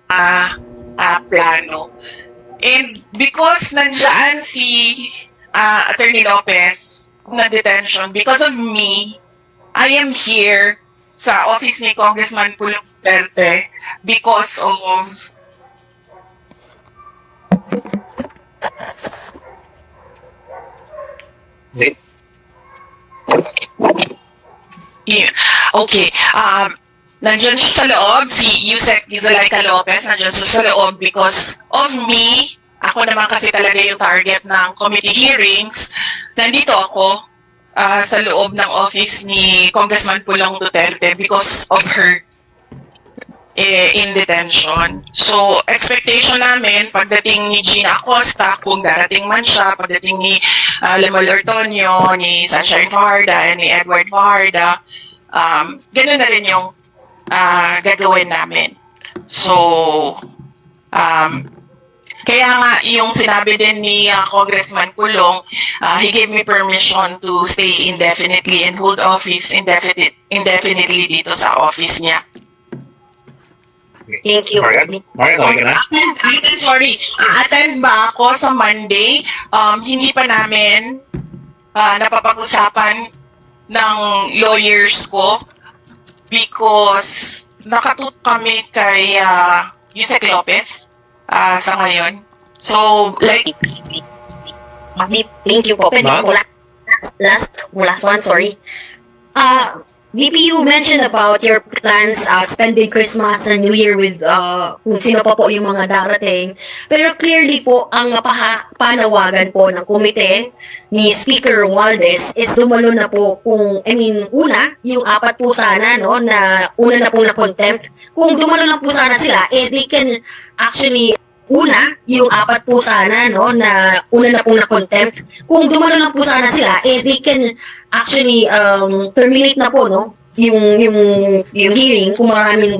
plano. And because nandiyan si Attorney Lopez na detention, because of me, I am here sa office ni Congressman Pulong Duterte because of okay. Nandiyan siya sa loob, si Yusek Gizalaika Lopez, nandiyan siya sa loob because of me. Ako naman kasi talaga yung target ng committee hearings. Nandito ako sa loob ng office ni Congressman Pulong Duterte because of her in detention. So, expectation namin, pagdating ni Gina Acosta, kung darating man siya, pagdating ni Lemuel Ortonio, ni Sunshine Fajarda, ni Edward Fajarda, ganun na rin yung gagawin namin. So, kaya nga yung sinabi din ni Congressman Pulong, he gave me permission to stay indefinitely and hold office indefinitely dito sa office niya. Thank you. Marian, okay na? Sorry, attend ba ako sa Monday? Hindi pa namin napapag-usapan ng lawyers ko because nakatut kami kay Yusek Lopez sa ngayon. So, like... Thank you po. Pwede po last one, sorry. VP, you mentioned about your plans spending Christmas and New Year with kung sino pa po yung mga darating. Pero clearly po, ang panawagan po ng komite ni Speaker Romualdez is dumalo na po kung, una, yung apat po sana, no, na una na pong na-contempt. Kung dumalo lang po sana sila, they can actually yung apat po sana, no, na una na pong na-contempt. Kung dumalo lang po sana sila, they can actually terminate na po, no, yung hearing kung maraming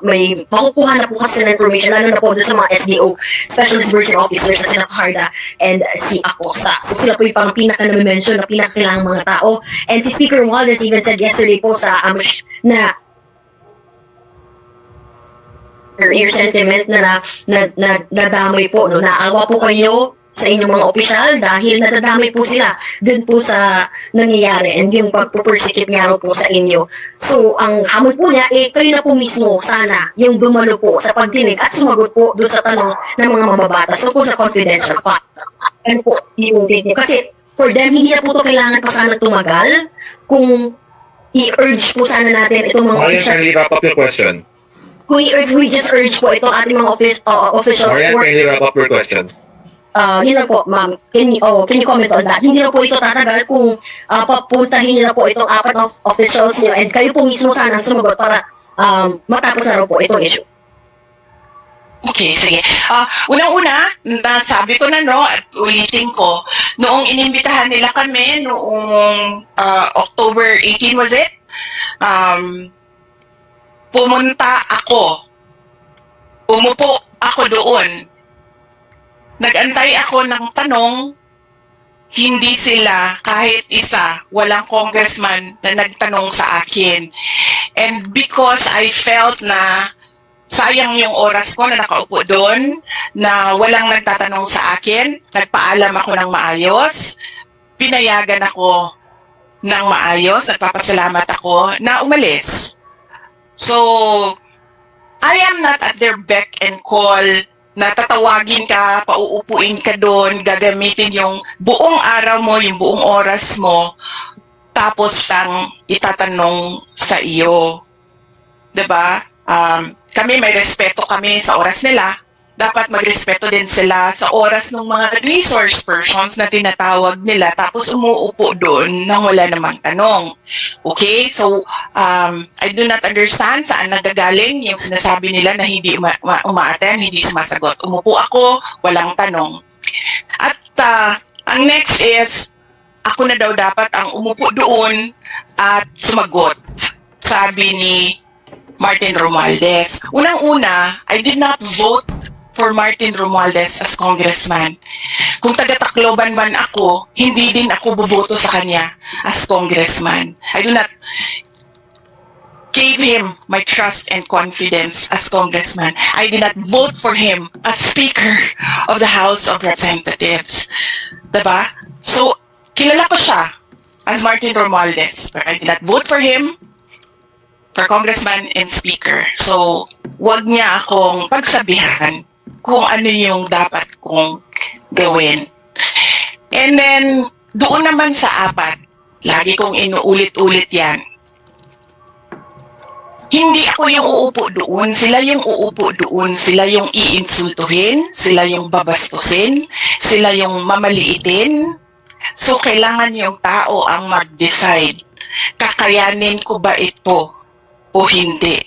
may makukuha na po kasi ng information, lalo na po doon sa mga SDO, Special Disbursement Officers sa Sina Fajarda and si Acosta. So sila po yung pang pinaka na-mention na pinakailangang mga tao. And si Speaker Romualdez even said yesterday po sa na your sentiment na nadamay po, no, naawa po kayo sa inyong mga opisyal dahil nadadamay po sila dun po sa nangyayari and yung pagpupursecute nga po sa inyo. So, ang hamon po niya, kayo na po mismo sana yung dumalo po sa pagdinig at sumagot po dun sa tanong ng mga mamabatas tungkol sa confidential fact. Ano po yung take niyo? Kasi for them, hindi na po ito kailangan pa sana tumagal kung i-urge po sana natin itong mga Marian, can you wrap up your question? Kung we just urge po itong ating mga officials. Marian, can you wrap up your question? Yun na po, ma'am. Can you comment on that? Hindi na po ito tatagal kung papuntahin niyo na po itong apat of officials niyo and kayo po mismo sana ang sumagot para matapos na raw po itong issue. Okay, sige. Unang-una, nasabi ko na, no, at ulitin ko, noong inimbitahan nila kami, noong October 18, was it? Pumunta ako. Umupo ako doon. Nag-antay ako ng tanong, hindi sila, kahit isa, walang congressman na nagtanong sa akin. And because I felt na sayang yung oras ko na nakaupo doon, na walang nagtatanong sa akin, nagpaalam ako ng maayos, pinayagan ako ng maayos, nagpapasalamat ako na umalis. So, I am not at their beck and call na tatawagin ka, pauupuin ka doon, gagamitin yung buong araw mo, yung buong oras mo, tapos lang itatanong sa iyo. 'Di ba? Kami may respeto kami sa oras nila, dapat magrespeto din sila sa oras ng mga resource persons na tinatawag nila tapos umuupo doon nang wala namang tanong. Okay? So, I do not understand saan nagagaling yung sinasabi nila na hindi uma-attend, hindi sumasagot. Umupo ako, walang tanong. At ang next is, ako na daw dapat ang umupo doon at sumagot. Sabi ni Martin Romualdez. Unang-una, I did not vote for Martin Romualdez as congressman. Kung taga-Tacloban man ako, hindi din ako boboto sa kanya as congressman. I do not... gave him my trust and confidence as congressman. I did not vote for him as Speaker of the House of Representatives. Diba? So, kilala ko siya as Martin Romualdez. But I did not vote for him for congressman and speaker. So, wag niya akong pagsabihan kung ano yung dapat kong gawin. And then, doon naman sa apat, lagi kong inuulit-ulit yan. Hindi ako yung uupo doon, sila yung uupo doon, sila yung iinsultuhin, sila yung babastusin, sila yung mamaliitin. So, kailangan yung tao ang mag-decide. Kakayanin ko ba ito o hindi?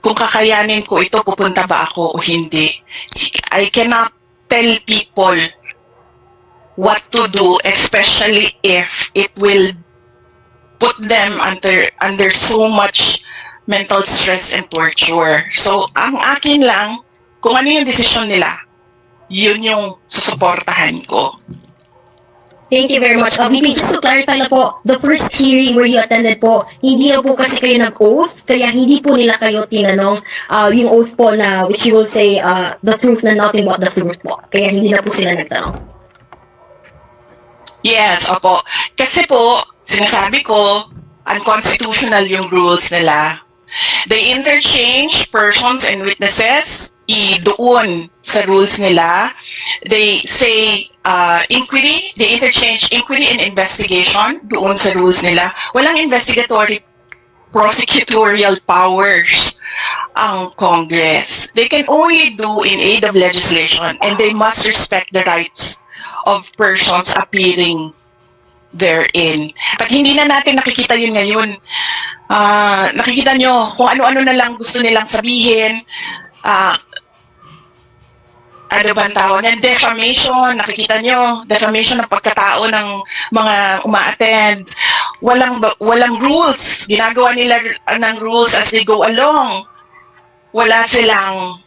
Kung kakayanin ko ito, pupunta ba ako o hindi? I cannot tell people what to do, especially if it will put them under so much mental stress and torture. So, ang akin lang, kung ano yung desisyon nila, yun yung susuportahan ko. Thank you very much. VP, just to clarify na po, the first hearing where you attended po, hindi na po kasi kayo nag-oath, kaya hindi po nila kayo tinanong yung oath po na which you will say the truth na nothing but the truth po. Kaya hindi na po sila nagtanong. Yes, opo. Kasi po, sinasabi ko, unconstitutional yung rules nila. They interchange persons and witnesses doon sa rules nila. They say inquiry, they interchange inquiry and investigation doon sa rules nila. Walang investigatory prosecutorial powers ang Congress. They can only do in aid of legislation and they must respect the rights of persons appearing therein. But hindi na natin nakikita yun ngayon. Nakikita nyo kung ano-ano na lang gusto nilang sabihin. Ano ba ang tawag niyan? Defamation. Nakikita nyo, defamation ng pagkatao ng mga uma-attend. Walang rules. Ginagawa nila ng rules as they go along. Wala silang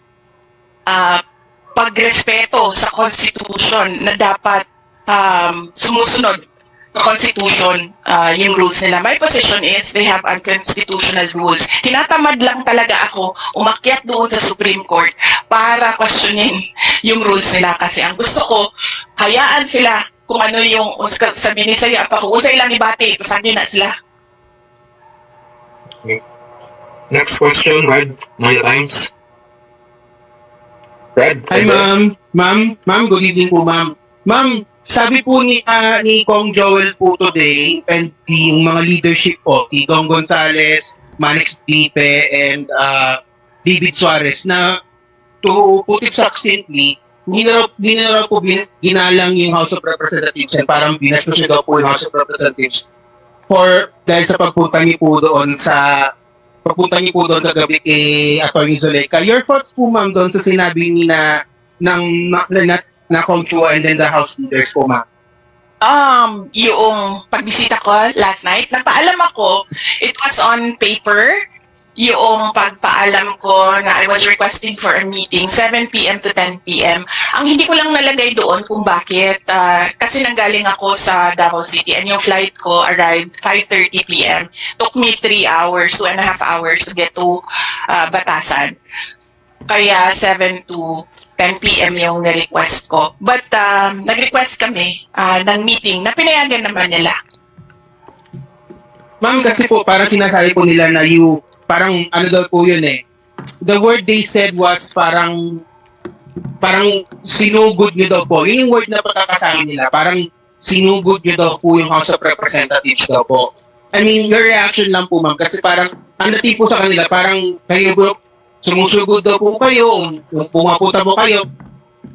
pagrespeto sa Constitution na dapat sumusunod sa Constitution yung rules nila. My position is they have unconstitutional rules. Tinatamad lang talaga ako umakyat doon sa Supreme Court para questionin yung rules nila kasi ang gusto ko, hayaan sila kung ano yung sabi ni Saya pa, kung usay lang ibati, pasagin na sila. Next question, Red, Maya Times. Red, Hi, ma'am. Ma'am, good evening po, ma'am. Ma'am, sabi po ni Kong Joel po today and yung mga leadership po, si Dong Gonzales, Manix Felipe, and David Suarez na to put it succinctly, hindi na raw po ginalang yung House of Representatives and parang binastos niyo daw po yung House of Representatives dahil sa pagpunta niyo po doon kagabi kay Atty. Zulaika. Your thoughts po, ma'am, doon sa sinabi ni na Kong Chua and then the House leaders po, ma'am? Yung pagbisita ko last night, nagpaalam ako, it was on paper, yung pagpaalam ko na I was requesting for a meeting 7 p.m. to 10 p.m. Ang hindi ko lang nalagay doon kung bakit, kasi nanggaling ako sa Davao City and yung flight ko arrived 5:30 p.m. Took me 3 hours, 2.5 hours to get to Batasan. Kaya 7 to 10 p.m. yung na-request ko. But nag-request kami ng meeting na pinayagan naman nila. Ma'am, kasi po parang sinasabi po nila na parang ano daw po yun eh. The word they said was parang sinugod nyo daw po. Yun yung word na pagkakasama nila. Parang sinugod nyo daw po yung House of Representatives daw po. I mean, your reaction lang po, ma'am. Kasi parang, ang dating po sa kanila, parang kayo po, sumusugod daw po kayo, pumapunta po kayo.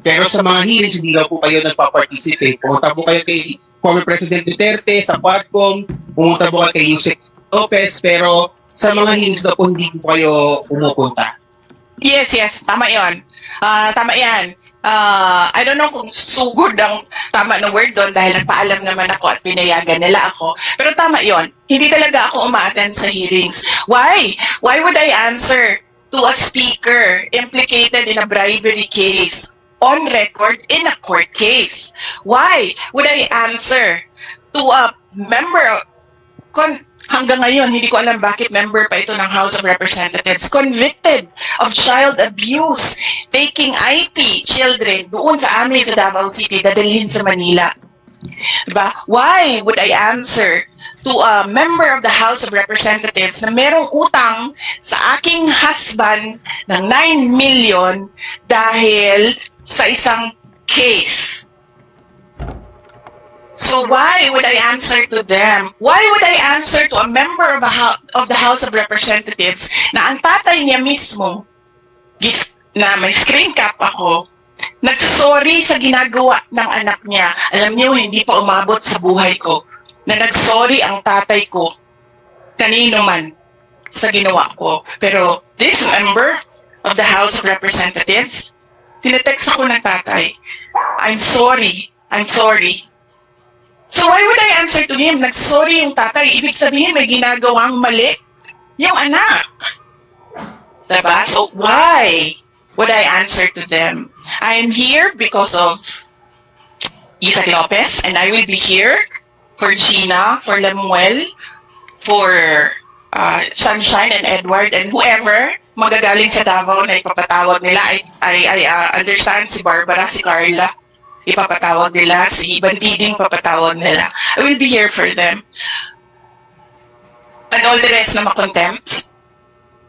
Pero sa mga hearings, hindi daw po kayo nagpa-participate. Pumunta po kayo kay former President Duterte, sa Quadcom, pumunta po kayo kay Yusek Lopez, pero sa mga hearings daw po hindi po kayo pumupunta. Yes, tama yon. Tama yan. I don't know kung sugod ang tama ng word doon dahil nagpaalam naman ako at pinayagan nila ako. Pero tama yon. Hindi talaga ako uma-attend sa hearings. Why? Why would I answer to a speaker implicated in a bribery case on record in a court case? Why would I answer to a member hanggang ngayon, hindi ko alam bakit member pa ito ng House of Representatives, convicted of child abuse, taking IP children doon sa amin sa Davao City, dadalhin sa Manila. Diba? Why would I answer to a member of the House of Representatives na merong utang sa aking husband ng 9 million dahil sa isang case? So why would I answer to them? Why would I answer to a member of the House of Representatives na ang tatay niya mismo, na may screen cap ako, nagsorry sa ginagawa ng anak niya. Alam niyo, hindi pa umabot sa buhay ko na nagsorry ang tatay ko kanino man sa ginawa ko. Pero this member of the House of Representatives, tinetext ako ng tatay, I'm sorry. So why would I answer to him? Nagsorry yung tatay. Ibig sabihin may ginagawang mali yung anak. Diba? So why would I answer to them? I am here because of Isaac Lopez, and I will be here for Gina, for Lemuel, for Sunshine and Edward, and whoever magagaling sa Davao na ipapatawag nila. I understand si Barbara, si Carla, ipapatawag nila, si Bandiding papatawag nila. I will be here for them. And all the rest na makontempt.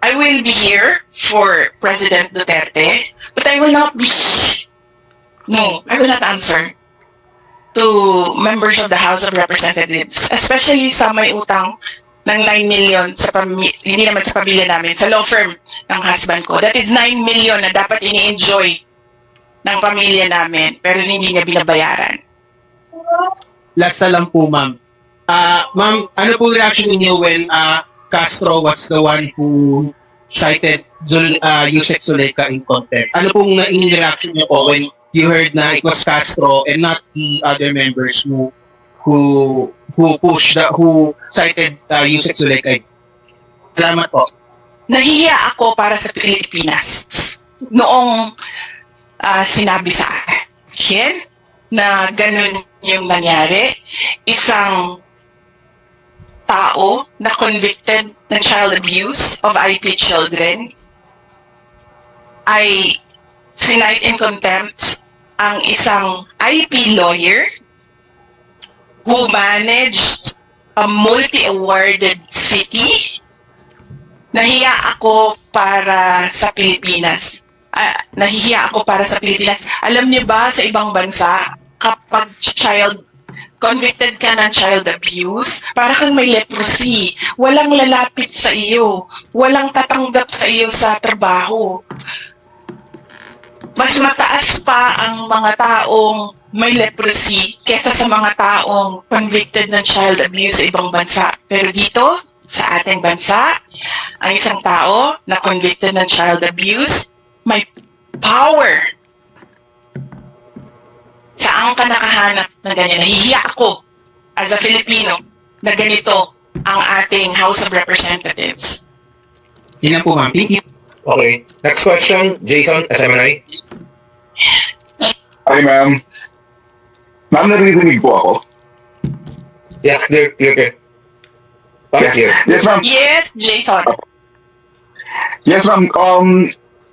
I will be here for President Duterte, but I will not answer to members of the House of Representatives, especially sa may utang ng 9 million hindi naman sa pamilya namin, sa law firm ng husband ko. That is 9 million na dapat ini-enjoy ng pamilya namin, pero hindi niya binabayaran. Last na lang po, ma'am. Ma'am, ano po reaction niyo when Castro was the one who cited Yusek Zuleka in contempt? Ano pong reaction niyo po when you heard na it was Castro and not the other members who cited Yusek Zuleka? Salamat po. Nahihiya ako para sa Pilipinas. Noong sinabi sa akin na ganun yung nangyari, isang tao na convicted ng child abuse of IP children ay sinight in contempt ang isang IP lawyer who managed a multi-awarded city. Nahiya ako para sa Pilipinas. Nahihiya ako para sa Pilipinas. Alam niyo ba, sa ibang bansa, kapag convicted ka ng child abuse, para kang may leprosy. Walang lalapit sa iyo. Walang tatanggap sa iyo sa trabaho. Mas mataas pa ang mga taong may leprosy kesa sa mga taong convicted ng child abuse sa ibang bansa. Pero dito, sa ating bansa, ang isang tao na convicted ng child abuse, may power. Saan ka nakahanap ng ganyan? Nahihiya ako as a Filipino na ganito ang ating House of Representatives. Yun lang po, ma'am. Thank you. Okay. Next question, Jason, SMNI. Hi, ma'am. Ma'am, naririnig po ako? Yeah, clear. Here. Yes, ma'am. Yes, Jason. Yes, ma'am.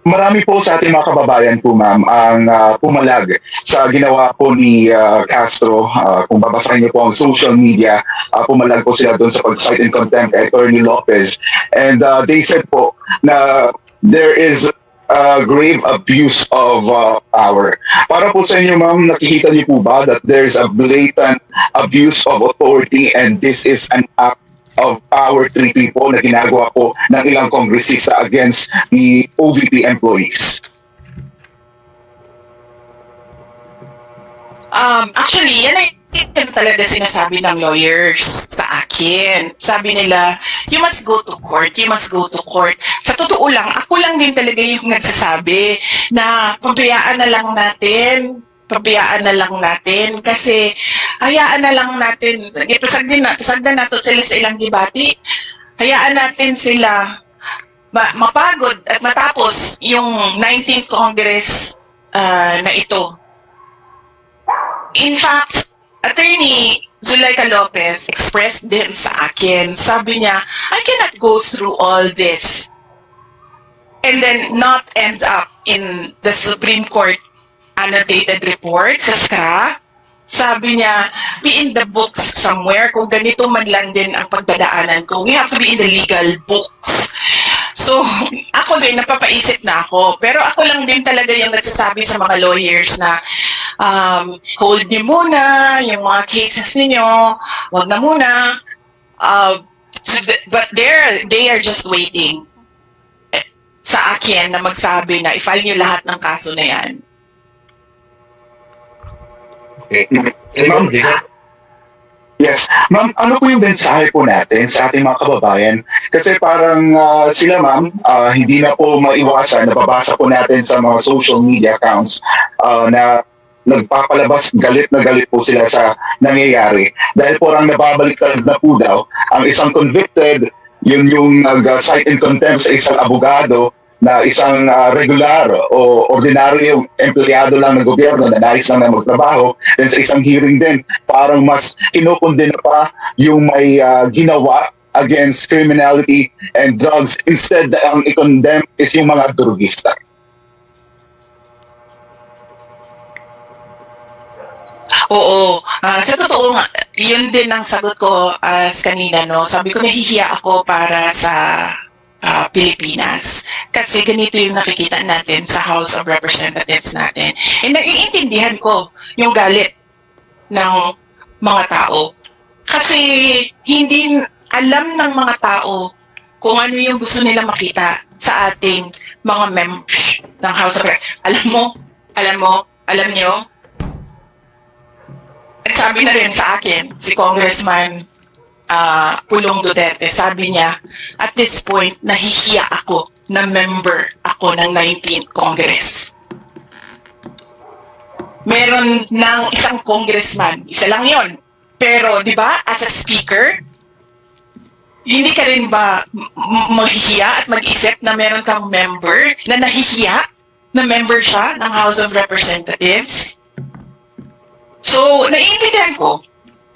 Marami po sa ating mga kababayan po, ma'am, ang pumalag sa ginawa po ni Castro. Kung babasahin niyo po ang social media, pumalag po sila doon sa pag-cite in contempt kay Attorney Lopez. And they said po na there is grave abuse of power. Para po sa inyo, ma'am, nakikita niyo po ba that there's a blatant abuse of authority and this is an act of power tripping po na ginagawa po ng ilang kongresista against the OVP employees? Actually, yan ay talaga sinasabi ng lawyers sa akin. Sabi nila, you must go to court. Sa totoo lang, ako lang din talaga yung nagsasabi na pabayaan na lang natin kasi hayaan na lang natin, pasagdan nato sila sa ilang debate, hayaan natin sila mapagod at matapos yung 19th Congress na ito. In fact, Attorney Zuleika Lopez expressed din sa akin. Sabi niya, I cannot go through all this and then not end up in the Supreme Court annotated report sa SCRA. Sabi niya, be in the books somewhere. Kung ganito man lang din ang pagdadaanan ko, we have to be in the legal books. So, ako din, napapaisip na ako. Pero ako lang din talaga yung nagsasabi sa mga lawyers na hold niyo muna yung mga cases ninyo, wag na muna. But they are just waiting sa akin na magsabi na i-file niyo lahat ng kaso na yan. Okay. Ma'am, Jacob? Yes. Ma'am, ano po yung mensahe po natin sa ating mga kababayan? Kasi parang sila, ma'am, hindi na po maiwasan, nababasa po natin sa mga social media accounts na nagpapalabas, galit na galit po sila sa nangyayari. Dahil po parang nababaliktad na po daw, ang isang convicted, yun yung nag-cite in contempt sa isang abogado na isang regular o ordinaryong empleyado lang ng gobyerno na nais lang na magtrabaho, then sa isang hearing din, parang mas kinukundin pa yung may ginawa against criminality and drugs. Instead, ang i-condemn is yung mga drugista. Oo. Sa totoo nga, yun din ang sagot ko as kanina, no? Sabi ko, nahihiya ako para sa Pilipinas. Kasi ganito yung nakikita natin sa House of Representatives natin. And naiintindihan ko yung galit ng mga tao. Kasi hindi alam ng mga tao kung ano yung gusto nila makita sa ating mga members ng House of Representatives. Alam nyo, sabi na rin sa akin, si Congressman Pulong Duterte, sabi niya, at this point, nahihiya ako na member ako ng 19th Congress. Meron ng isang congressman, isa lang yon. Pero, di ba, as a speaker, hindi ka rin ba maghihiya at mag-isip na meron kang member na nahihiya na member siya ng House of Representatives? So, naiintindihan ko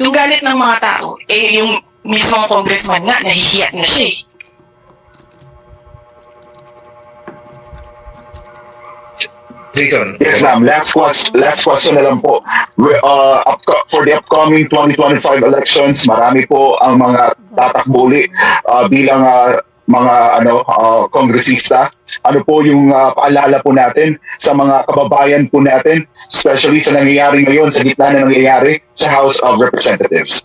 yung galit ng mga tao. Yung mismong congressman nga, nahihiya na siya eh. Jason. Yes, ma'am. Last question na lang po. For the upcoming 2025 elections, marami po ang mga tatakbuli bilang mga kongresista. Ano po yung paalala po natin sa mga kababayan po natin, especially sa nangyayari ngayon, sa gitna na nangyayari sa House of Representatives?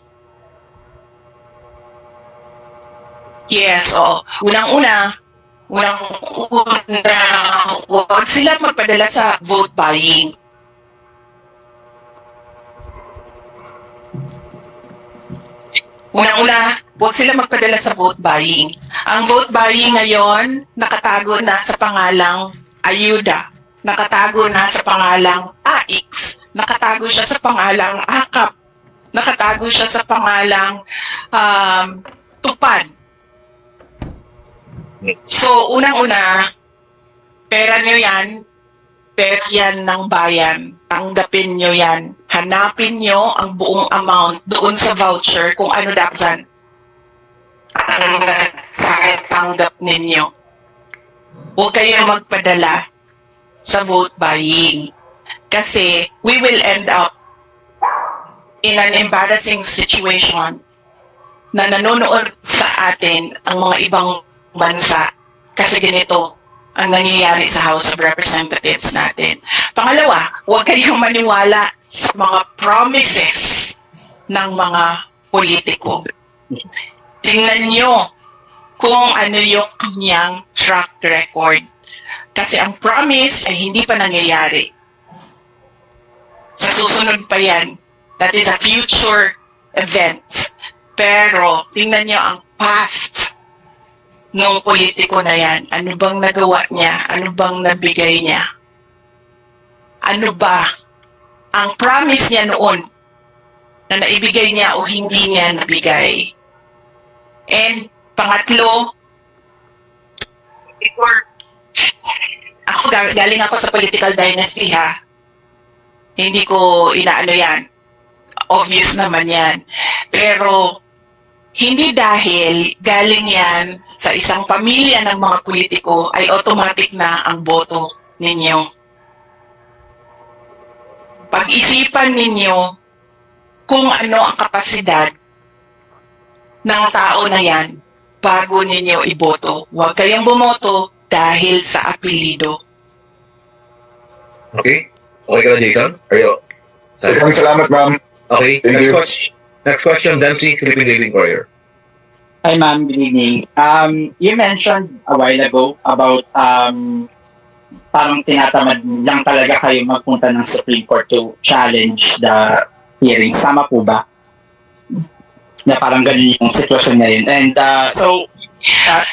Yes, oo. Unang-una, huwag sila magpadala sa vote buying. Unang-una, huwag sila magpadala sa vote buying. Ang vote buying ngayon, nakatago na sa pangalang ayuda, nakatago na sa pangalang AIX, nakatago siya sa pangalang AKAP, nakatago siya sa pangalang tupad. So, unang-una, pera nyo yan, pera yan ng bayan. Tanggapin nyo yan. Hanapin nyo ang buong amount doon sa voucher kung ano dapat ang tanggap ninyo. Huwag kayong magpadala sa vote buying. Kasi we will end up in an embarrassing situation na nanonood sa atin ang mga ibang bansa kasi ganito ang nangyayari sa House of Representatives natin. Pangalawa, huwag kayong maniwala sa mga promises ng mga politiko. Tingnan nyo kung ano yung kanyang track record. Kasi ang promise ay hindi pa nangyayari. Sa susunod pa yan. That is a future event. Pero tingnan nyo ang past ng politiko na yan. Ano bang nagawa niya? Ano bang nabigay niya? Ano ba ang promise niya noon na naibigay niya o hindi niya nabigay? And pangatlo, ako galing ako sa political dynasty ha. Hindi ko inaano yan. obvious naman yan. Pero hindi dahil galing yan sa isang pamilya ng mga politiko ay automatic na ang boto ninyo. Pag-isipan ninyo kung ano ang kapasidad ng tao na yan bago ninyo iboto. Huwag kayong bumoto dahil sa apelido. Okay? Okay ka na, Jason? Are you? Maraming salamat, ma'am. Okay. Thank you. Next question, Dempsey, Philippine Daily Courier. Hi, ma'am. Good evening. You mentioned a while ago about parang tinatamad lang talaga kayo magpunta ng Supreme Court to challenge the hearings. Tama po ba? Na parang ganun yung sitwasyon na yun. And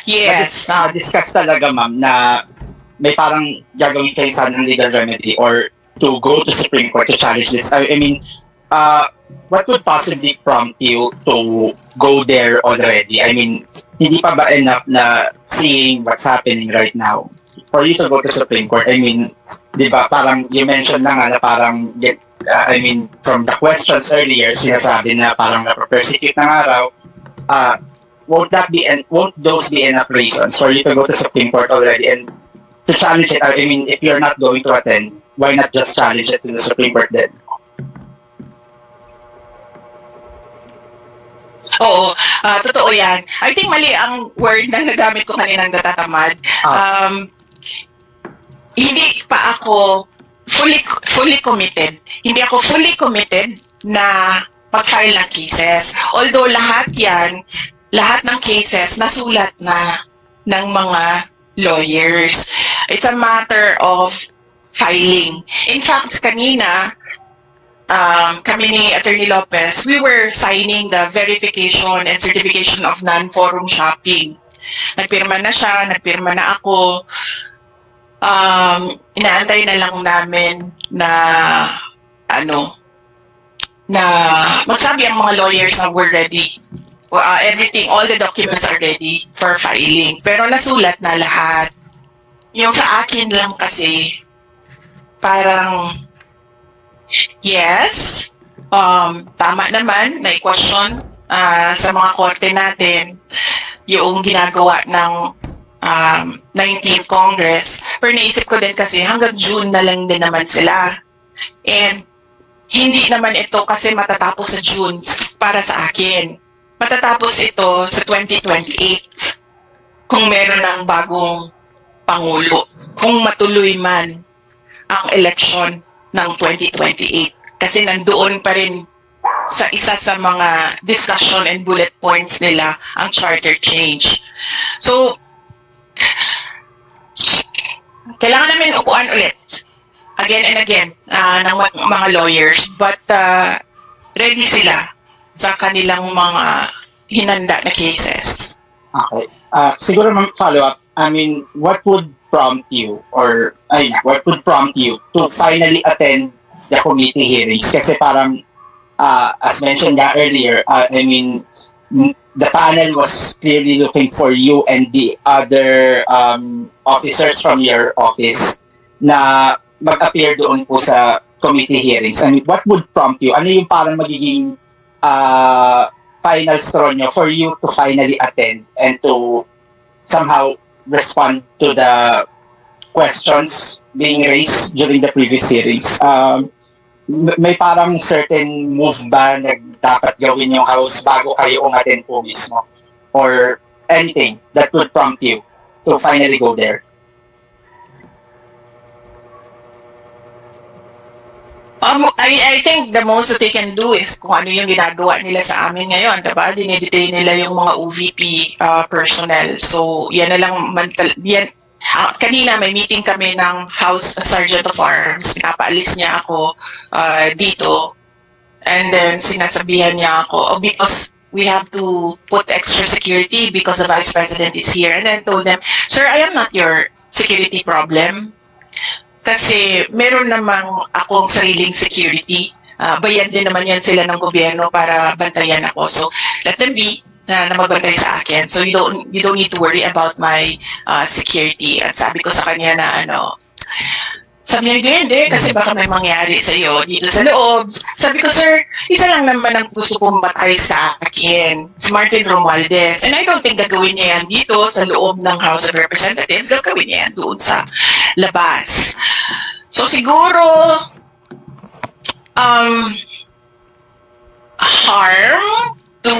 Yes. discuss talaga, ma'am, na may parang gagawin kayo sa ng legal remedy or to go to Supreme Court to challenge this. I mean, what would possibly prompt you to go there already? I mean, hindi pa ba enough na seeing what's happening right now for you to go to Supreme Court? I mean, di ba, parang you mentioned na nga na parang, I mean, from the questions earlier, sinasabi na parang na-persecute ng araw, won't those be enough reasons for you to go to Supreme Court already and to challenge it? I mean, if you're not going to attend, why not just challenge it to the Supreme Court then? Oo, totoo yan. I think mali ang word na nagamit ko kaninang natatamad. Hindi pa ako fully committed. Hindi ako fully committed na mag-file ng cases. Although lahat ng cases nasulat na ng mga lawyers. It's a matter of filing. In fact, kanina, kami ni Attorney Lopez, we were signing the verification and certification of non-forum shopping. Nagpirma na siya, nagpirma na ako. Inaantay na lang namin na magsabi ang mga lawyers na we're ready. Everything, all the documents are ready for filing. Pero nasulat na lahat. Yung sa akin lang kasi, parang yes, tama naman, may question sa mga korte natin yung ginagawa ng 19th Congress. Pero naisip ko din kasi hanggang June na lang din naman sila. And hindi naman ito kasi matatapos sa June para sa akin. Matatapos ito sa 2028 kung meron ng bagong Pangulo. Kung matuloy man ang eleksyon ng 2028. Kasi nandoon pa rin sa isa sa mga discussion and bullet points nila ang charter change. So, kailangan namin upuan ulit again and again ng mga lawyers, but ready sila sa kanilang mga hinanda na cases. Okay. Siguro follow up. I mean, what would prompt you to finally attend the committee hearings? Kasi parang, as mentioned nga earlier, I mean, the panel was clearly looking for you and the other officers from your office na mag-appear doon po sa committee hearings. I mean, what would prompt you? Ano yung parang magiging final straw nyo for you to finally attend and to somehow respond to the questions being raised during the previous hearings? May parang certain move ba na dapat gawin yung house bago kayo umattend po mismo? Or anything that would prompt you to finally go there? I think the most that they can do is kung ano yung ginagawa nila sa amin ngayon, diba? Dinedetain nila yung mga OVP personnel. So, yan na lang, kanina may meeting kami ng House Sergeant of Arms. Pinapaalis niya ako dito. And then, sinasabihan niya ako, because we have to put extra security because the Vice President is here. And then told them, sir, I am not your security problem. Kasi meron namang akong sariling security. Bayad din naman yan sila ng gobyerno para bantayan ako. So, let them be na magbantay sa akin. So, you don't need to worry about my security. At sabi ko sa kanya na Sabi niya, hindi, kasi baka may mangyari sa'yo dito sa loob. Sabi ko, sir, isa lang naman ang gusto kong matay sa akin, si Martin Romualdez. And I don't think gagawin niya yan dito sa loob ng House of Representatives. Gagawin niya yan doon sa labas. So siguro, harm to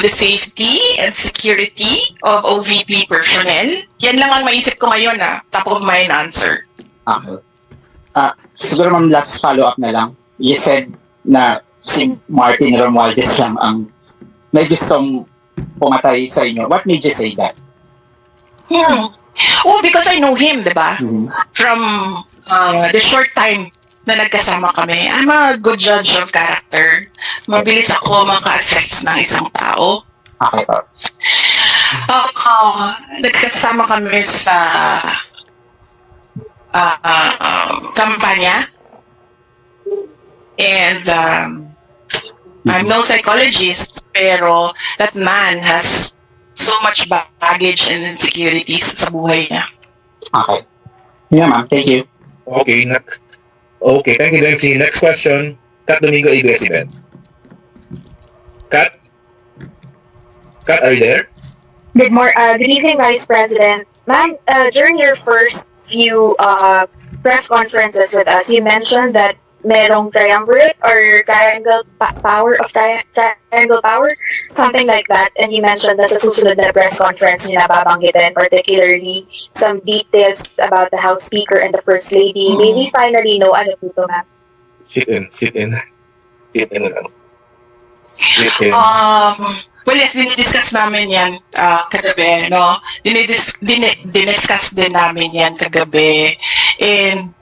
the safety and security of OVP personnel. Yan lang ang maisip ko ngayon, top of mind answer. Okay. Siguro ma'am, last follow-up na lang. You said na si Martin Romualdez lang ang may gustong pumatay sa inyo. What made you say that? Oh, because I know him, di ba? Mhm. From the short time na nagkasama kami. I'm a good judge of character. Mabilis ako maka-assess ng isang tao. Okay po. Nagkasama kami sa kampanya. And I'm no psychologist, pero that man has so much baggage and insecurities sa buhay niya. Okay. Yeah, ma'am. Thank you. Okay, okay, thank you, MC. Next question, Kat Domingo Iglesias. Kat? Kat, are you there? Good evening, Vice President. Ma'am, during your first few press conferences with us, you mentioned that merong triumvirate or triangle power of triangle power, something like that. And you mentioned that sa susunod na press conference niyo nababanggitin, particularly some details about the House Speaker and the First Lady. May we finally know ano po ito, ma'am? Sit in. Sit in lang. Sit in. Well, yes, dinidiscuss namin yan kagabi, no? Diniscuss din namin yan kagabi. And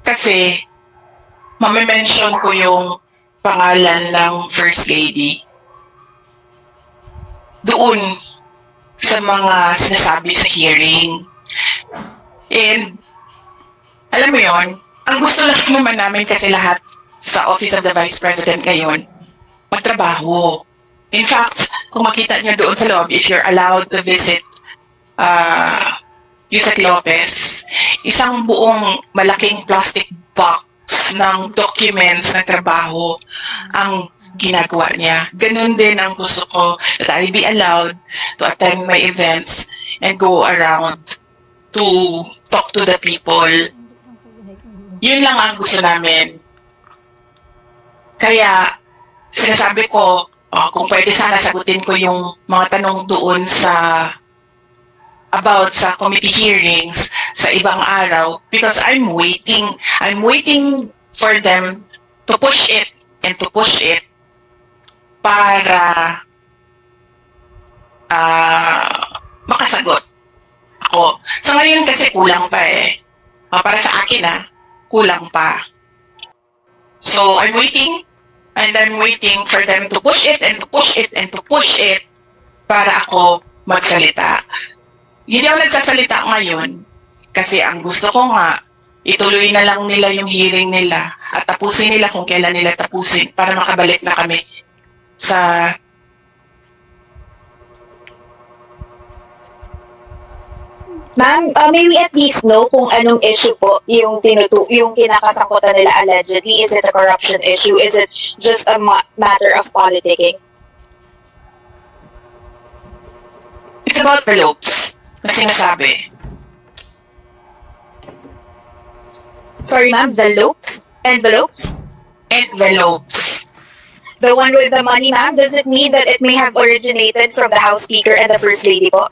kasi, mamimension ko yung pangalan ng First Lady doon sa mga sinasabi sa hearing. And, alam mo yon, ang gusto lang naman namin kasi lahat sa Office of the Vice President ngayon, magtrabaho. In fact, kung makita niyo doon sa loob, if you're allowed to visit Yusek Lopez, isang buong malaking plastic box ng documents ng trabaho ang ginagawa niya. Ganun din ang gusto ko, that I be allowed to attend my events and go around to talk to the people. Yun lang ang gusto namin. Kaya, sinasabi ko, kung pwede sana sagutin ko yung mga tanong doon about sa committee hearings sa ibang araw, because I'm waiting for them to push it para makasagot ako. Sa ngayon kasi kulang pa para sa akin kulang pa. So I'm waiting for them to push it para ako magsalita. Hindi ako nagsasalita ngayon kasi ang gusto ko nga, ituloy na lang nila yung hearing nila at tapusin nila kung kailan nila tapusin para makabalik na kami sa Ma'am, may we at least know kung anong issue po yung kinakasakutan nila allegedly? Is it a corruption issue? Is it just a matter of politicking? It's about envelopes na sinasabi. Sorry, ma'am, envelopes? Envelopes. The one with the money, ma'am, does it mean that it may have originated from the House Speaker and the First Lady po?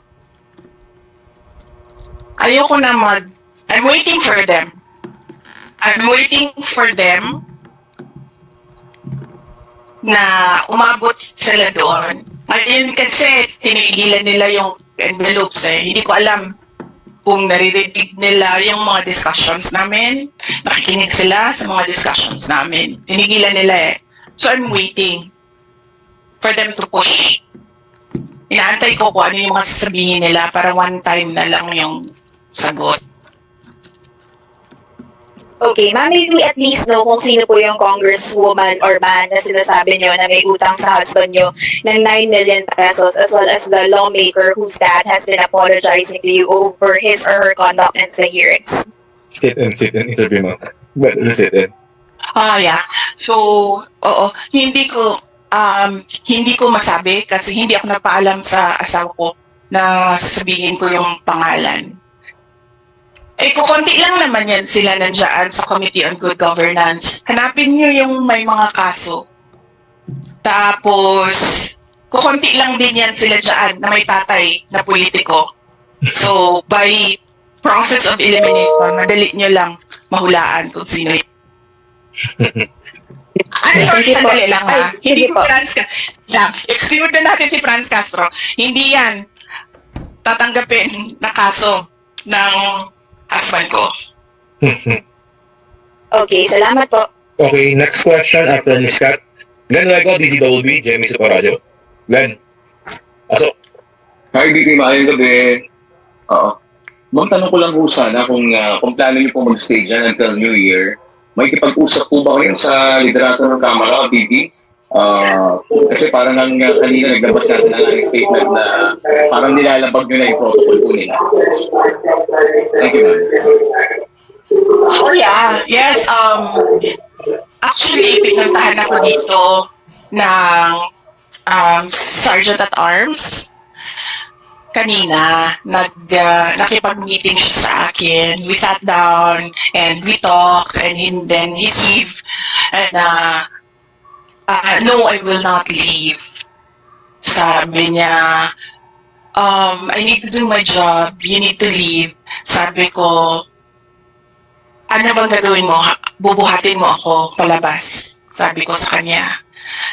Ayoko na I'm waiting for them. Na umabot sila doon. Ngayon kasi tinigilan nila yung envelopes Hindi ko alam kung naririnig nila yung mga discussions namin. Nakikinig sila sa mga discussions namin. Tinigilan nila So I'm waiting for them to push. Inaantay ko kung ano yung mga sasabihin nila para one time na lang yung sagot. Okay, ma'am, may we at least know kung sino po yung congresswoman or man na sinasabi nyo na may utang sa husband nyo ng 9 million pesos, as well as the lawmaker whose dad has been apologizing to you over his or her conduct in the hearings. Sit and interview mo. But sit in. Yeah. So, oo, hindi ko masabi kasi hindi ako nagpaalam sa asawa ko na sasabihin ko yung pangalan. Kukunti lang naman yan sila nandiyan sa Committee on Good Governance. Hanapin niyo yung may mga kaso. Tapos, kukunti lang din yan sila dyan na may tatay na politiko. So, by process of elimination, madali nyo lang mahulaan kung sino yun. Sorry, Sige po. sandali lang ha. Ay, Hindi sige po po. exclude na natin si Franz Castro. Hindi yan tatanggapin na kaso ng husband ko. Okay, salamat po. Okay, next question after ni Scott. Glenn Luego, DZWB, Jamie Soporadio. Glenn. Aso. Hi, Vicky. Maayong gabi. Oo. Ma'am, tanong ko lang po sana kung plano niyo po mag-stay dyan until New Year. May kipag-usap po ba kayo sa liderato ng Kamara, Vicky? Kasi parang kanina naglabas na sila ng statement na parang nilalabag nyo na yung protocol po nila. Thank you, ma'am. Oh yeah, yes. Actually, pinuntahan ako dito ng Sergeant at Arms. Kanina, nakipag-meeting siya sa akin. We sat down and we talked and then he leave. And no, I will not leave. Sabi niya, I need to do my job. You need to leave. Sabi ko, ano bang gagawin mo? Bubuhatin mo ako palabas. Sabi ko sa kanya.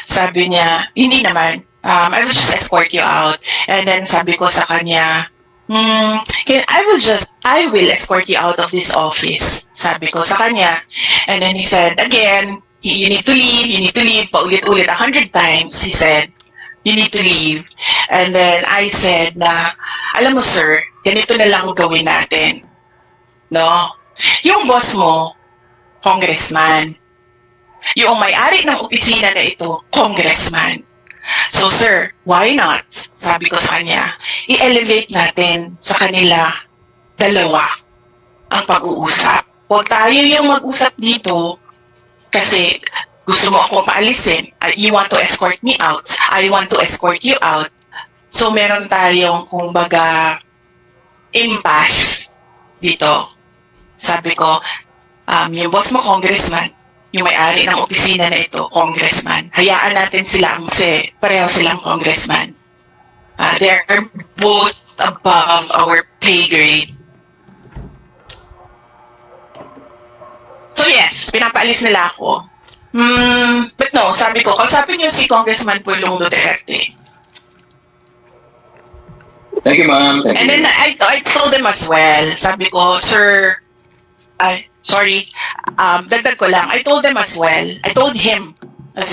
Sabi niya, hindi naman. I will just escort you out. And then sabi ko sa kanya, I will escort you out of this office. Sabi ko sa kanya. And then he said, again, you need to leave. Paulit-ulit 100 times, he said, you need to leave. And then I said na, alam mo sir, ganito na lang gawin natin. No? Yung boss mo, congressman. Yung may-ari ng opisina na ito, congressman. So sir, why not? Sabi ko sa kanya, i-elevate natin sa kanila dalawa ang pag-uusap. Huwag tayo yung mag-usap dito kasi gusto mo akong paalisin. You want to escort me out. I want to escort you out. So meron tayong kumbaga impasse dito. Sabi ko, yung boss mo, congressman, yung may-ari ng opisina na ito, congressman. Hayaan natin sila kasi pareho silang congressman. They're both above our pay grade. So yes, pinapaalis nila ako. But no, sabi ko, kausapin niyo si Congressman Pulong Duterte. Thank you, ma'am. Thank And you. then I told them as well, sabi ko, sir, dagdag ko lang, I told him as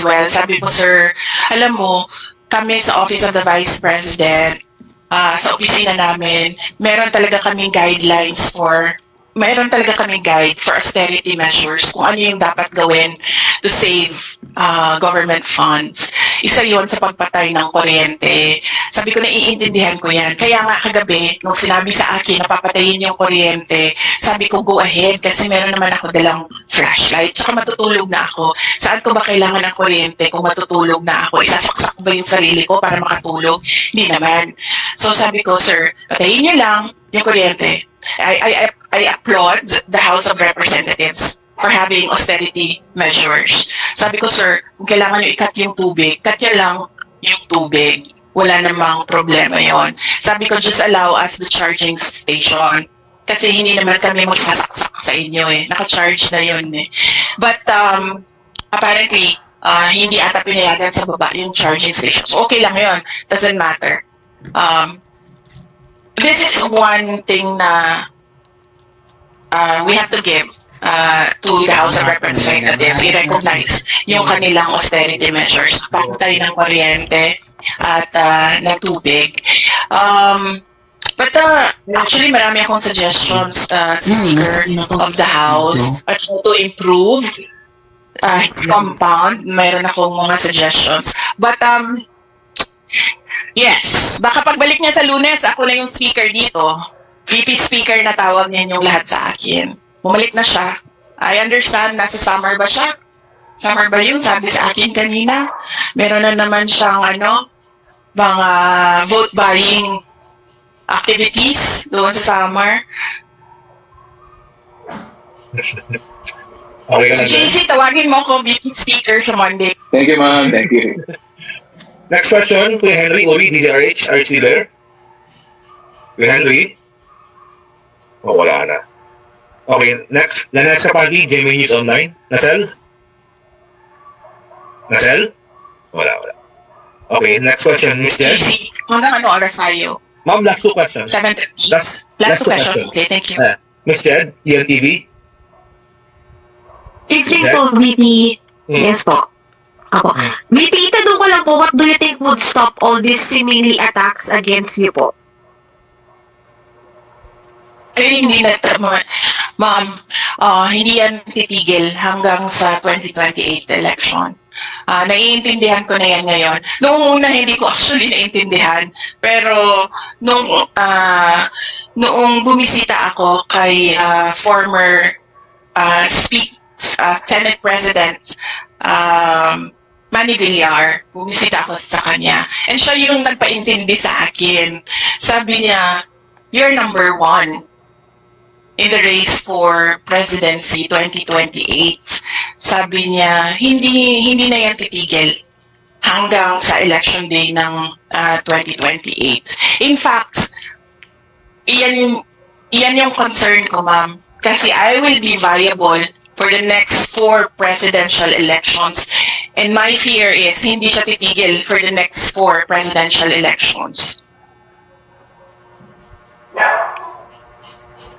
well, sabi ko, sir, alam mo, kami sa Office of the Vice President, sa opisina namin, meron talaga kaming guide for austerity measures, kung ano yung dapat gawin to save government funds. Isa yon sa pagpatay ng kuryente. Sabi ko, naiintindihan ko yan. Kaya nga kagabi, nung sinabi sa akin na papatayin yung kuryente, sabi ko, go ahead, kasi meron naman ako dalang flashlight. Tsaka matutulog na ako. Saan ko ba kailangan ng kuryente kung matutulog na ako? Isasaksak ko ba yung sarili ko para makatulog? Hindi naman. So sabi ko, sir, patayin niyo lang yung kuryente. I applaud the House of Representatives for having austerity measures. Sabi ko, sir, kung kailangan nyo i-cut yung tubig, cut nyo lang yung tubig. Wala namang problema yon. Sabi ko, just allow us the charging station. Kasi hindi naman kami magsasaksak sa inyo eh. Naka-charge na yun eh. But apparently, hindi ata pinayagan sa baba yung charging station. So okay lang yun. Doesn't matter. This is one thing na we have to give to the House of Representatives. I-recognize yung kanilang austerity measures. Pagtay ng kuryente at ng tubig. But actually, marami akong suggestions, Speaker of the House, to improve his compound. Mayroon akong mga suggestions. But yes, baka pagbalik niya sa Lunes, ako na yung speaker dito. VP Speaker na tawag niya yung lahat sa akin. bumalik na siya. I understand, nasa summer ba siya? Summer ba yun? Sabi sa akin kanina. Meron na naman siyang mga vote buying activities doon sa summer. Okay ka na, Jen? JC, tawagin mo ko VP speaker sa Monday. Thank you, ma'am. Thank you. Next question, Kuya Henry, Uri, DZRH, are you still there? Kuya Henry? Oh, wala na. Okay, next. Lanes Kapagi, GMA News Online. Nasel? Nasel? Wala. Okay, next question, Miss Jen. JC, hanggang ano oras tayo? Ma'am, last 2 questions. 7:30? Last Last two two questions. Okay, thank you. Miss Jen, ELTV. Fixing Okay. po, VP. Hmm. Yes po. Ako. VP, itanong ko lang po, what do you think would stop all these seemingly attacks against you po? Hindi na, ma'am, hindi yan titigil hanggang sa 2028 election. Naiintindihan ko na yan ngayon. Noong una, hindi ko actually naiintindihan. Pero, noong bumisita ako kay former Senate President Manny Villar, bumisita ako sa kanya. And siya yung nagpaintindi sa akin. Sabi niya, you're number 1 in the race for presidency 2028. Sabi niya, hindi na yan titigil hanggang sa election day ng 2028. In fact, iyan yung concern ko, ma'am. Kasi I will be viable for the next 4 presidential elections. And my fear is hindi siya titigil for the next 4 presidential elections.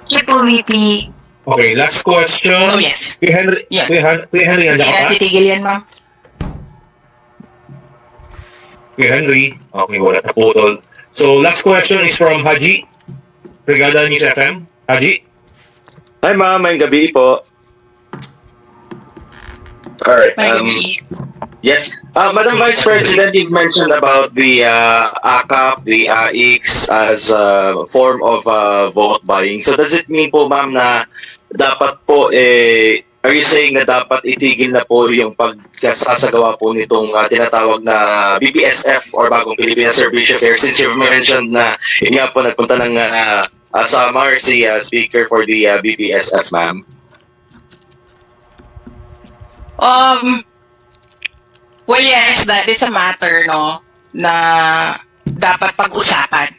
Sige po, VP. Okay, last question. So yes, Kuya Henry, Yeah. Kuya Henry, hindi nandiyan ka na pa? titigil yan, ma'am. Kuya Henry. Okay, wala na putol. So, last question is from Haji. Brigada News FM. Haji? Hi ma'am, may gabi po. Alright, May gabi. yes. Madam Vice President, you've mentioned about the AKAP, the AIX as a form of vote buying. So does it mean po ma'am na dapat po, are you saying na dapat itigil na po yung pagsasagawa po nitong tinatawag na BPSF or Bagong Pilipinas Service Affairs, since you've mentioned na yun nga po nagpunta ng Samar si speaker for the BPSF, ma'am? Well, yes, that is a matter, no, na dapat pag-usapan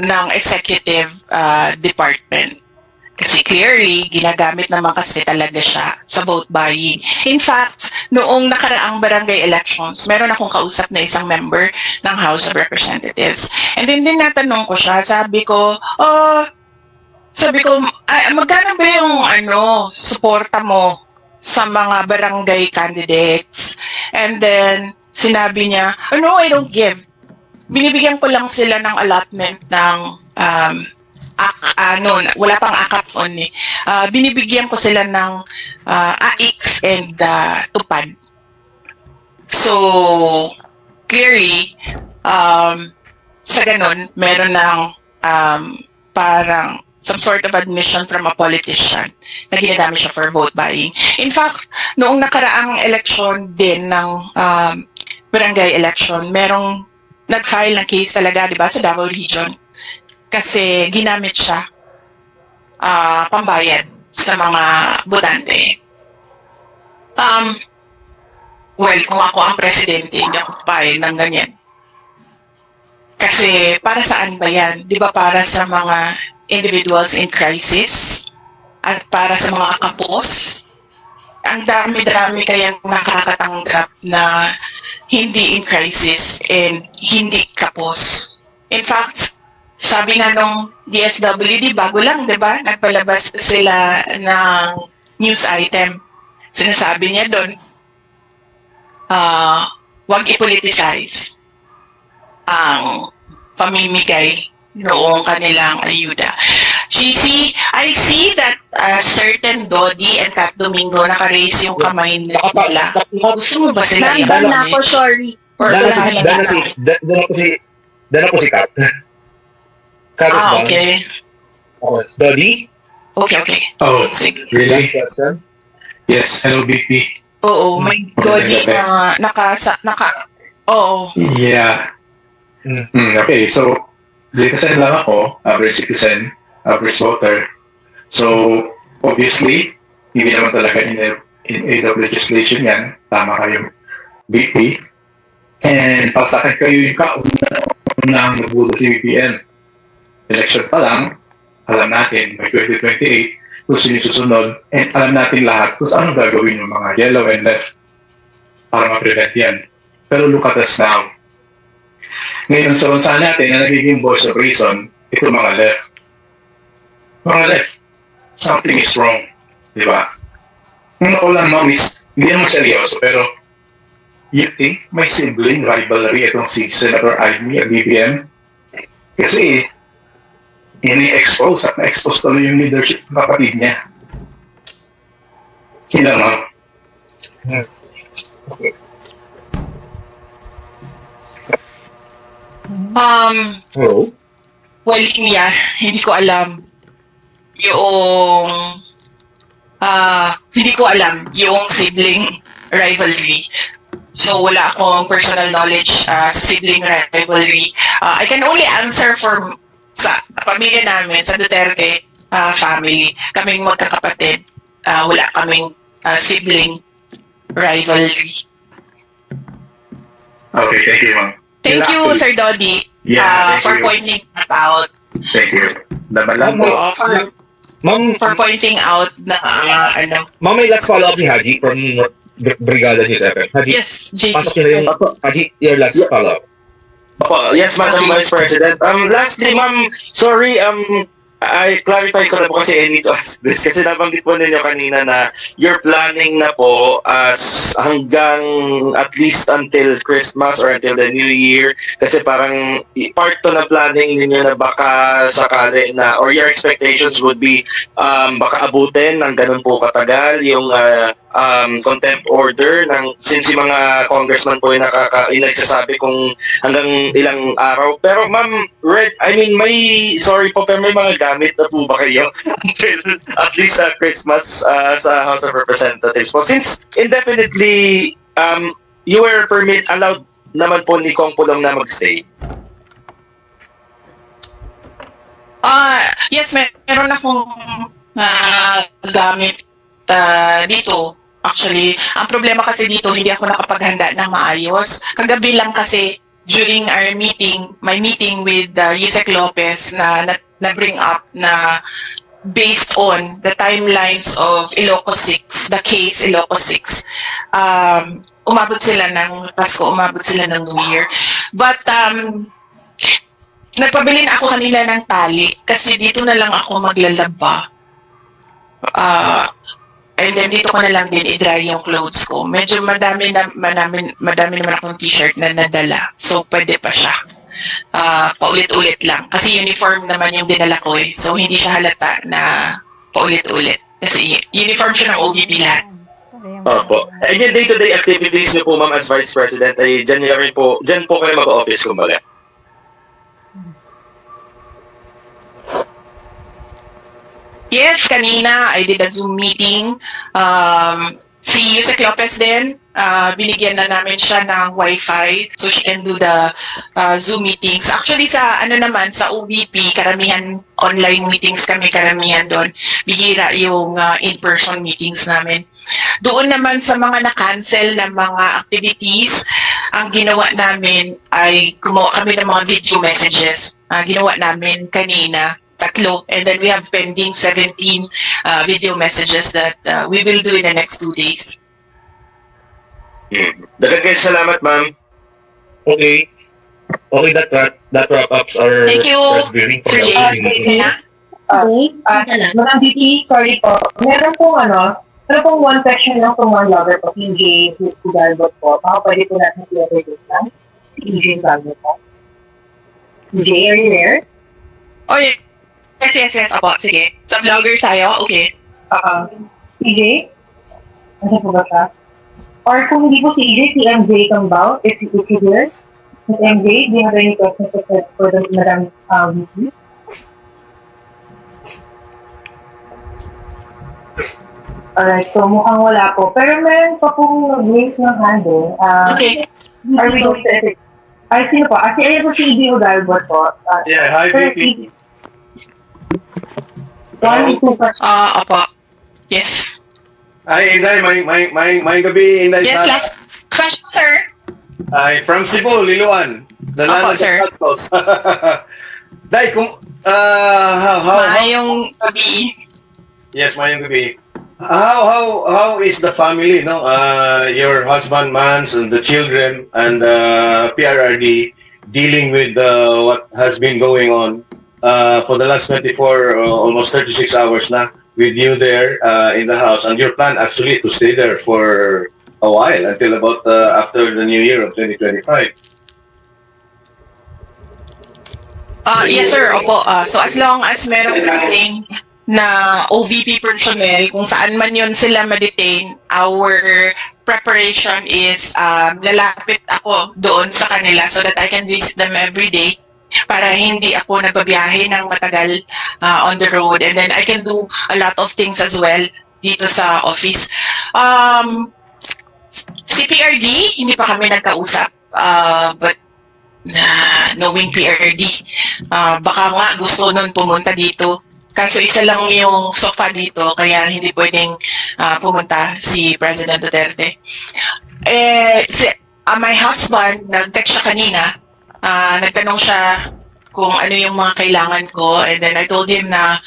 ng executive department. Kasi clearly, ginagamit naman kasi talaga siya sa vote buying. In fact, noong nakaraang barangay elections, meron akong kausap na isang member ng House of Representatives. And then natanong ko siya, sabi ko, magkano ba yung suporta mo sa mga barangay candidates? And then, sinabi niya, no, I don't give. Binibigyan ko lang sila ng allotment ng wala pang akap on eh. Binibigyan ko sila ng AIX and tupad. So, clearly, sa ganun, meron ng parang some sort of admission from a politician na ginagamit siya for vote buying. In fact, noong nakaraang election din ng barangay election, merong nag-file ng case talaga, di ba, sa Davao Region. Kasi ginamit siya pambayad sa mga botante. Well, kung ako ang presidente, hindi ako papayag ng ganyan. Kasi para saan ba yan? Di ba para sa mga individuals in crisis? At para sa mga kapos? Ang dami-dami kayang nakakatanggap na hindi in crisis and hindi kapos. In fact, sabi nga nung DSWD, bago lang, di ba? Nagpalabas sila ng news item. Sinasabi niya doon, huwag i-politicize ang pamimigay noong kanilang ayuda. GC, I see that certain Dodi and Kat Domingo naka-raise yung kamay nila. Gusto mo ba sila Nandun na ako, sorry. Or wala Dana po si Kat. Kat is done. okay. Okay. Dodi? Okay. Oh, Sige. really? Last question. Yes, hello BP. Oo, may Dodi na oo. Yeah. Okay, so citizen lang ako, average citizen, average voter. So, obviously, hindi naman talaga in aid of legislation yan. Tama kayo, BP. And para sa akin kayo yung kauna-unang nabulot yung VPN. Election pa lang, alam natin, by 2028, kung sino yung susunod, and alam natin lahat kung anong gagawin yung mga yellow and left para ma-prevent yan. Pero look at us now. Ngayon, sa bansa natin na nagiging voice of reason, ito mga left. Mga left, something is wrong. Di ba? Ngayon ako lang, ma'am, hindi naman seryoso, pero you think may sibling rivalry itong si Senator Amy at BBM? Kasi, ini-expose at na-expose tuloy yung leadership ng kapatid niya. Yun lang, ma'am. Hello? Well, hindi ko alam yung hindi ko alam yung sibling rivalry. So wala akong personal knowledge sa sibling rivalry. I can only answer for sa pamilya namin, sa Duterte family. Kaming magkakapatid, wala kaming sibling rivalry. Okay, thank you, ma'am. Thank you, Sir Dodi, Yeah, thank for you. pointing that out. Thank you. Dapat lang po. Ma'am, For pointing out na ma'am, may last follow-up ni Haji from Brigada News FM. Haji, yes, JC. pasok niyo na yung, Haji, your last follow-up. Opo, yes, Madam Vice President. Lastly, ma'am, sorry, I clarify ko na po kasi I need to ask this kasi nabanggit po ninyo kanina na you're planning na po as hanggang at least until Christmas or until the New Year kasi parang part to na planning ninyo na baka sakali na or your expectations would be baka abutin ng ganun po katagal yung contempt order ng since yung mga congressman po yung nagsasabi kung hanggang ilang araw. Pero ma'am, may sorry po, pero may mga gamit na po ba kayo until at least Christmas sa House of Representatives po? Since indefinitely you were allowed naman po ni Kong Pulong na magstay. Yes, meron akong gamit dito. Actually, ang problema kasi dito, hindi ako nakapaghanda ng maayos. Kagabi lang kasi, during our meeting, my meeting with Yusek Lopez na bring up na based on the timelines of Ilocos 6, the case Ilocos 6, umabot sila ng Pasko, umabot sila ng New Year. But, nagpabili na ako kanila ng tali kasi dito na lang ako maglalaba. And then dito ko na lang din i-dry yung clothes ko. Medyo madami naman akong t-shirt na nadala. So, pwede pa siya. Paulit-ulit lang. Kasi uniform naman yung dinala ko eh. So, hindi siya halata na paulit-ulit. Kasi uniform siya ng OVP lahat. Opo. And yung day-to-day activities niyo po, ma'am, as Vice President, ay dyan po kayo mag-office, kumbaga. Yes, kanina I did a Zoom meeting. Si Yusek Lopez din, binigyan na namin siya ng Wi-Fi so she can do the Zoom meetings. Actually sa sa OVP, karamihan online meetings kami karamihan doon. Bihira yung in-person meetings namin. Doon naman sa mga na-cancel na mga activities, ang ginawa namin ay gumawa kami ng mga video messages. Ginawa namin kanina. 3, and then we have pending 17 video messages that we will do in the next 2 days. Daghang salamat, ma'am. Okay. Okay, that wrap-ups our Thank you, first hearing for Sir the Jay. meeting. Madam VP, sorry po. Meron pong one section lang kung one lover po, TJ Hidalgo po. Baka pwede po natin i-introduce lang. TJ Hidalgo po. TJ, are you there? Oh, yeah. Yes. Apo, sige. Sa vloggers tayo? Okay. TJ? Ano po ba siya? Or kung hindi po si EJ, si MJ Tambao, is he here? Si MJ, do you have any questions for the Madam VP? Alright, so mukhang wala po. Pero meron pa pong nag-raise ng hand eh. Okay. Are we going to edit? Ay, sino po? Si Ayan po si Dio Galbot po. Yeah, hi, Sir, VP. One, two, Opo. Yes. Hi, Inday. May gabi, Inday. Yes, last question, sir. Hi, from Cebu, Liloan. The land Opo, of the sir. Pastos. Day, how, Maayong gabi. yes, mayong gabi. How is the family, no? Your husband, Mans, and the children, and PRRD dealing with what has been going on for the last 24, almost 36 hours na with you there in the house, and your plan actually to stay there for a while until about after the new year of 2025. Yes, sir. Opo. So, as long as meron nating na OVP personnel, kung saan man yun sila ma-detain, our preparation is lalapit ako doon sa kanila so that I can visit them every day para hindi ako nagbabiyahe ng matagal on the road. And then I can do a lot of things as well dito sa office. CPRD, hindi pa kami nagkausap. But knowing PRD, baka nga gusto nun pumunta dito. Kaso isa lang yung sofa dito, kaya hindi pwedeng pumunta si President Duterte. My husband, nag-text siya kanina, nagtanong siya kung ano yung mga kailangan ko, and then I told him na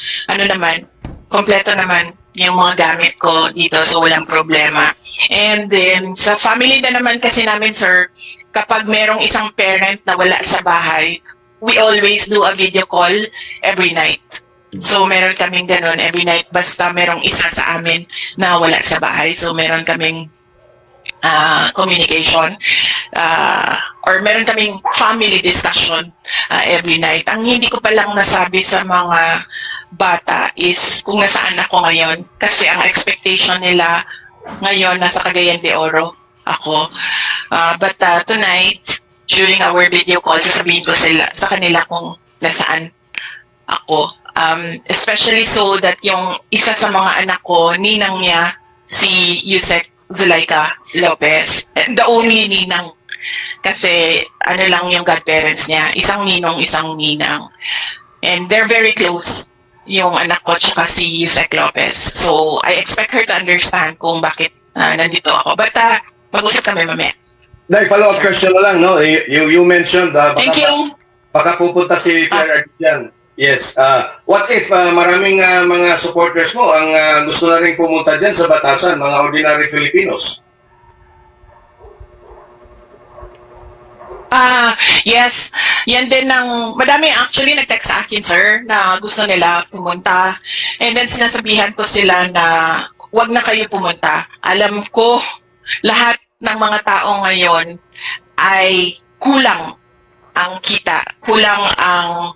kompleto naman yung mga gamit ko dito, so walang problema. And then, sa family na naman kasi namin, sir, kapag merong isang parent na wala sa bahay, we always do a video call every night. So, meron kaming ganun every night, basta merong isa sa amin na wala sa bahay. So, meron kaming communication or meron kaming family discussion every night. Ang hindi ko palang nasabi sa mga bata is kung nasaan ako ngayon. Kasi ang expectation nila ngayon nasa Cagayan de Oro ako. But tonight, during our video call, sasabihin ko sa kanila kung nasaan ako. Especially so that yung isa sa mga anak ko, ninang niya, si Yusek Zulaika Lopez. The only ninang. Kasi ano lang yung godparents niya. Isang ninong, isang ninang. And they're very close, yung anak ko tsaka si Yusek Lopez. So, I expect her to understand kung bakit nandito ako. But mag-usap kami mamaya. Day, follow-up question na lang, no? You mentioned, Thank you. baka pupunta si PRRD dyan. Yes. What if maraming mga supporters mo ang gusto na rin pumunta dyan sa batasan, mga ordinary Filipinos? Yes. Yan din madami actually nag-text sa akin, sir, na gusto nila pumunta. And then sinasabihan ko sila na wag na kayo pumunta. Alam ko, lahat ng mga tao ngayon ay kulang ang kita, kulang ang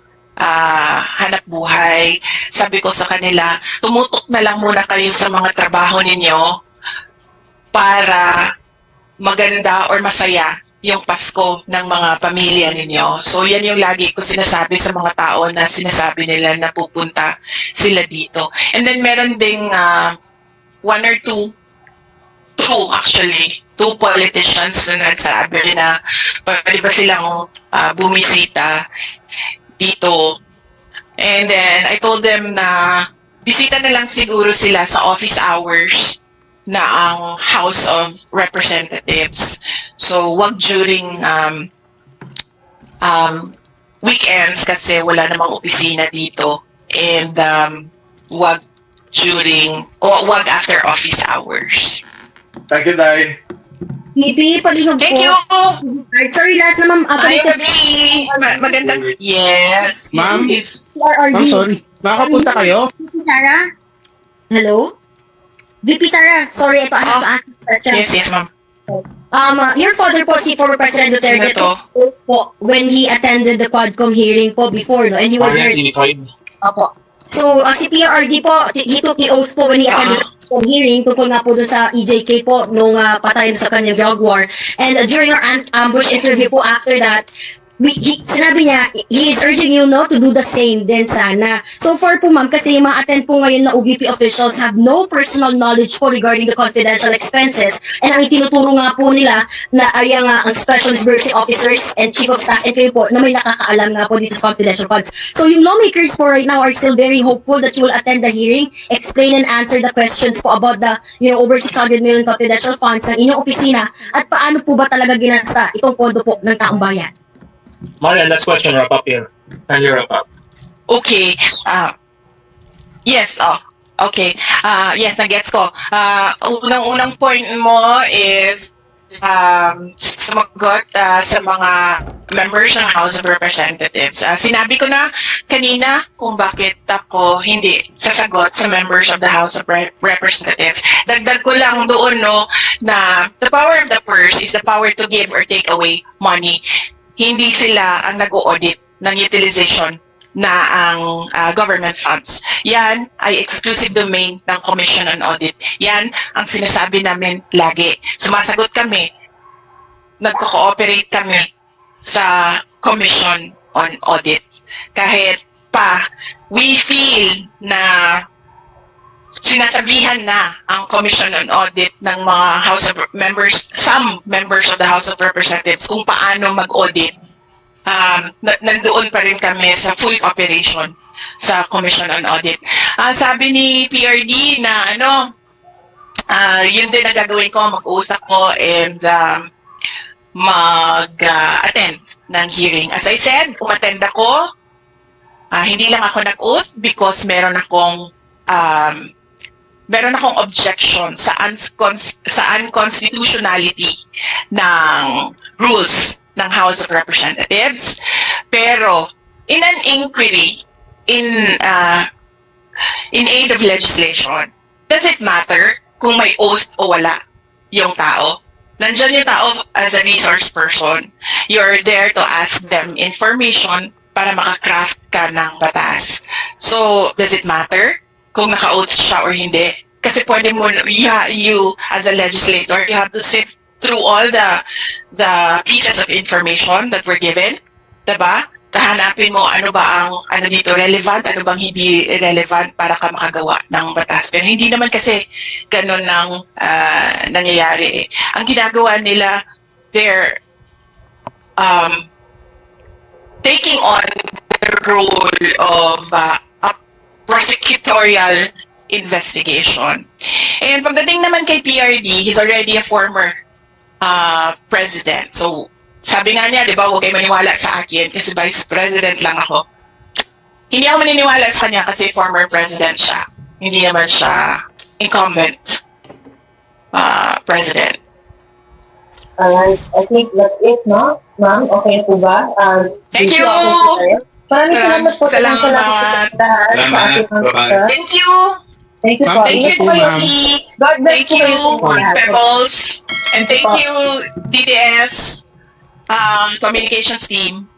hanap buhay. Sabi ko sa kanila, tumutok na lang muna kayo sa mga trabaho ninyo para maganda or masaya yung Pasko ng mga pamilya ninyo. So yan yung lagi ko sinasabi sa mga tao na sinasabi nila na pupunta sila dito. And then meron ding one or two politicians na nagsabi na pwede ba silang bumisita dito. And then, I told them na bisita na lang siguro sila sa office hours na ang House of Representatives. So, wag during weekends kasi wala namang opisina dito. And wag after office hours. Thank you, Day. Hindi, palihog po. Thank you! Sorry, last na ma'am. Ay, gabi! Magandang... Yes! Ma'am? Yes. PRRD. Ma'am, sorry. Makakapunta kayo? VP Sara? Hello? VP Sara, sorry, ito ano question. Yes, ma'am. Your father po, si former President Duterte Sino po, when he attended the Quadcom hearing po before, no? And you were there. Opo. So, si PRRD po, he took the oath po when he attended the hearing tungkol nga po doon sa EJK po nung patay sa kanyang drug war. And during our ambush interview po after that, sinabi niya, he is urging you no to do the same din sana. So far po ma'am, kasi yung mga attend po ngayon na OVP officials have no personal knowledge po regarding the confidential expenses. And ang itinuturo nga po nila na ay ang specialist bursary officers and chief of staff and kayo po na may nakakaalam nga po dito sa confidential funds. So yung lawmakers po right now are still very hopeful that you will attend the hearing, explain and answer the questions po about the over 600 million confidential funds ng inyong opisina at paano po ba talaga ginasta itong pondo po ng taong bayan. Marian, last question, wrap up here. Can you wrap up? Okay. Yes, okay. Yes, nagets ko. Unang-unang point mo is sumagot sa mga members ng House of Representatives. Sinabi ko na kanina kung bakit ako hindi sasagot sa members of the House of Representatives. Dagdag ko lang doon na the power of the purse is the power to give or take away money. Hindi sila ang nag-audit ng utilization na ang government funds. Yan ay exclusive domain ng Commission on Audit. Yan ang sinasabi namin lagi. Sumasagot kami, nagko-cooperate kami sa Commission on Audit. Kahit pa we feel na sinasabihan na ang Commission on Audit ng mga House of Members, some members of the House of Representatives kung paano mag-audit. Nandoon pa rin kami sa full operation sa Commission on Audit. Sabi ni PRD na yun din ang gagawin ko, mag-uusap ko and mag-attend ng hearing. As I said, umattend ako. Hindi lang ako nag-oath because meron akong objection sa unconstitutionality ng rules ng House of Representatives. Pero in an inquiry in aid of legislation, does it matter kung may oath o wala yung tao? Nandiyan yung tao as a resource person. You're there to ask them information para makakraft ka ng batas. So, does it matter kung naka-oath siya or hindi? Kasi pwede mo, you as a legislator, you have to sift through all the pieces of information that were given, diba? Hanapin mo ano ba ang dito relevant, ano bang hindi relevant para ka makagawa ng batas. Pero hindi naman kasi ganun nang nangyayari. Ang ginagawa nila, they're taking on the role of a prosecutorial investigation. And pagdating naman kay PRD, he's already a former president. So, sabi nga niya, di ba, huwag kayo maniwala sa akin kasi vice president lang ako. Hindi ako maniniwala sa kanya kasi former president siya. Hindi naman siya incumbent president. Alright, I think that's it, no? Ma'am, okay po ba? Thank you! Maraming salamat po. Salamat. Thank you! Thank you Ma'am, po. Thank you, Quincy. God bless Thank you, Pebbles. And thank you, DDS communications team.